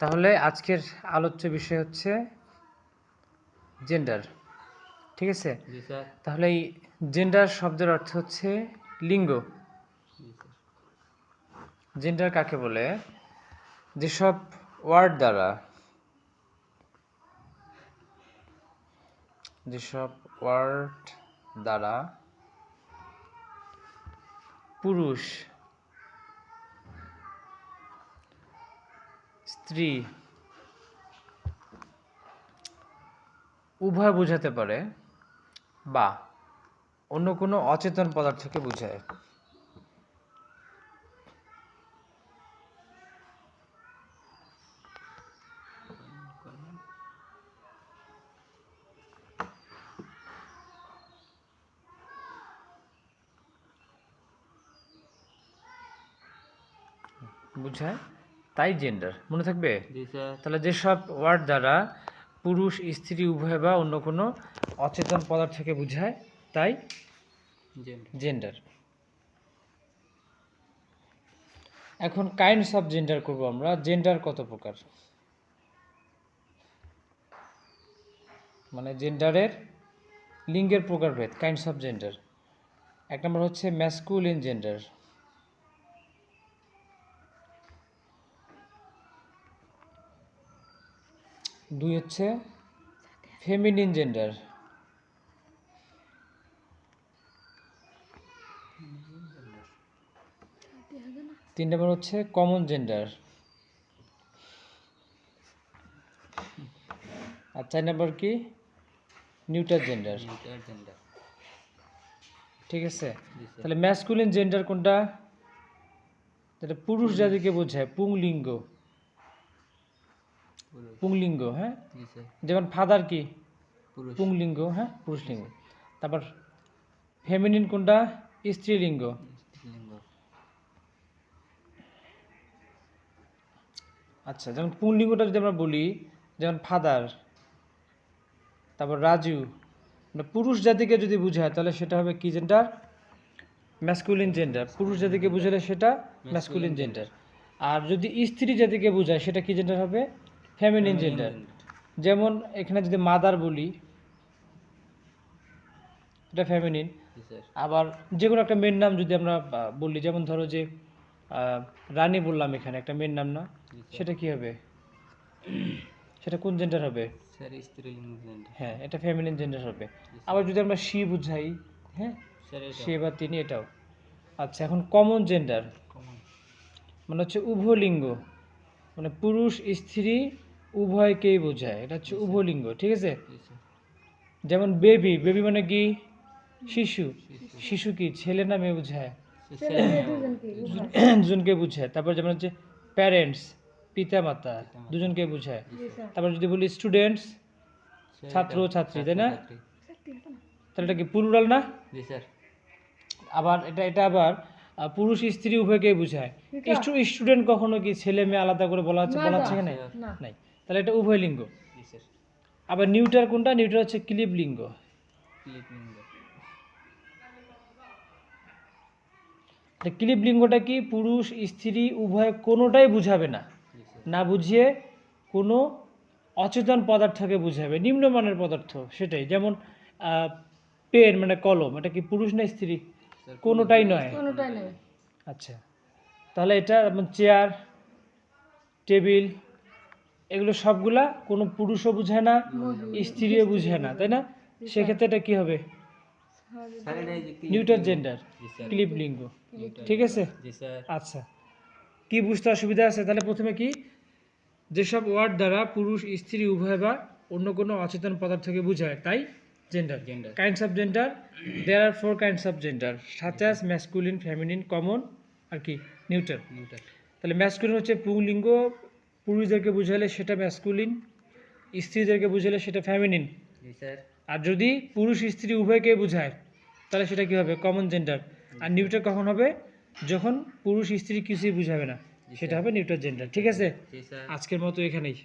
তাহলে আজকের আলোচ্য বিষয় হচ্ছে জেন্ডার, ঠিক আছে? জি স্যার। তাহলে এই জেন্ডার শব্দের অর্থ হচ্ছে লিঙ্গ। জেন্ডার কাকে বলে? যেসব ওয়ার্ড দ্বারা পুরুষ, স্ত্রী উভয় বোঝাতে পারে বা অন্য কোনো অচেতন পদার্থকে বোঝায়। বুঝায়, তাই জেন্ডার। মনে থাকবে? জি স্যার। তাহলে যেসব ওয়ার্ড দ্বারা পুরুষ স্ত্রী উভয় বা অন্য কোনো অচেতন পদার্থকে বোঝায় তাই জেন্ডার। এখন কাইন্ডস অফ জেন্ডার করব আমরা। জেন্ডার কত প্রকার, মানে জেন্ডারের লিঙ্গের প্রকারভেদ। কাইন্ডস অফ জেন্ডার, এক নম্বর হচ্ছে ম্যাসকুলিন জেন্ডার, দুই হচ্ছে ফেমিনিন জেন্ডার, তিন নম্বর হচ্ছে কমন জেন্ডার, আর চার নম্বর কি নিউট্রাল জেন্ডার। ঠিক আছে? তাহলে ম্যাসকুলিন জেন্ডার কোনটা? যেটা পুরুষ জাতিকে বোঝায়, পুংলিঙ্গ। পুংলিঙ্গ, হ্যাঁ, যেমন ফাদার কি পুংলিঙ্গ, হ্যাঁ, পুরুষলিঙ্গ। তারপর ফেমিনিন কোনটা? স্ত্রীলিঙ্গ। আচ্ছা, যেমন পুংলিঙ্গটা যদি আমরা বলি, যেমন ফাদার, তারপর রাজু, মানে পুরুষ জাতিকে যদি বোঝায় তাহলে সেটা হবে কি জেন্ডার? Masculine gender. পুরুষ জাতিকে বোঝালে সেটা ম্যাসকুলিন জেন্ডার। আর যদি স্ত্রী জাতিকে বোঝায় সেটা কি জেন্ডার হবে? Feminine gender. যেমন এখানে যদি মাদার বলি, এটা ফেমিনিন। আবার যে কোনো একটা মেয়ের নাম যদি আমরা বলি, যেমন ধরো যে রানী বললাম, এখানে একটা মেয়ের নাম না, সেটা কি হবে? সেটা কোন জেন্ডার হবে? হ্যাঁ, এটা ফেমিনিন জেন্ডার হবে। আবার যদি আমরা শি বুঝাই, হ্যাঁ, সে বা তিনি, এটাও। আচ্ছা, এখন কমন জেন্ডার মানে হচ্ছে উভলিঙ্গ, মানে পুরুষ স্ত্রী উভয়কেই বোঝায়, এটা হচ্ছে উভলিঙ্গ। ঠিক আছে? যেমন বেবি, বেবি মানে কি? শিশু। শিশু কি ছেলে না মেয়ে বোঝায়? দুজনকে বোঝায়। তারপর যেমন হচ্ছে প্যারেন্টস, পিতা মাতা, দুজনকে বোঝায়। তারপর যদি বলি স্টুডেন্টস, ছাত্র ছাত্রী, তাই না? তাহলে এটা কি প্লুরাল না? আবার এটা আবার পুরুষ স্ত্রী উভয়কেই বোঝায়। স্টুডেন্ট কখনো কি ছেলে মেয়ে আলাদা করে বলা হচ্ছে এখানে? নাই। তাহলে এটা উভয় লিঙ্গ। আবার নিউটার কোনটা? নিউটার হচ্ছে ক্লিব লিঙ্গ। ক্লিব লিঙ্গটা কি? পুরুষ স্ত্রী উভয় কোনোটাই বুঝাবে না, না বুঝিয়ে কোনো অচেতন পদার্থকে বুঝাবে, নিম্নমানের পদার্থ সেটাই। যেমন পেন মানে কলম, এটা কি পুরুষ না স্ত্রী? কোনোটাই নয়। আচ্ছা, তাহলে এটা চেয়ার, টেবিল, এগুলো সবগুলা কোনো পুরুষও বুঝায় না, স্ত্রীও বুঝায় না, তাই না? সেক্ষেত্রে এটা কি হবে? নিউট্রাল জেন্ডার, ক্লিব লিঙ্গ। ঠিক আছে? আচ্ছা, কি বুঝতে অসুবিধা আছে? তাহলে প্রথমে কি, যেসব ওয়ার্ড দ্বারা পুরুষ স্ত্রী উভয় বা অন্য কোনো অচেতন পদার্থকে বোঝায় তাই gender. Kinds of gender, there are 4 kinds of gender, such as masculine, feminine, common আর কি নিউট্রাল। তাহলে ম্যাসকুলিন হচ্ছে পুংলিঙ্গ, পুরুষদেরকে বুঝালে সেটা ম্যাসকুলিন, স্ত্রীদেরকে বুঝালে সেটা ফেমিনিন। আর যদি পুরুষ স্ত্রী উভয়কে বোঝায় তাহলে সেটা কি হবে? Common gender. আর নিউট্রাল কখন হবে? যখন পুরুষ স্ত্রী কিছুই বুঝাবে না, সেটা হবে নিউট্রাল জেন্ডার। ঠিক আছে? আজকের মতো এখানেই।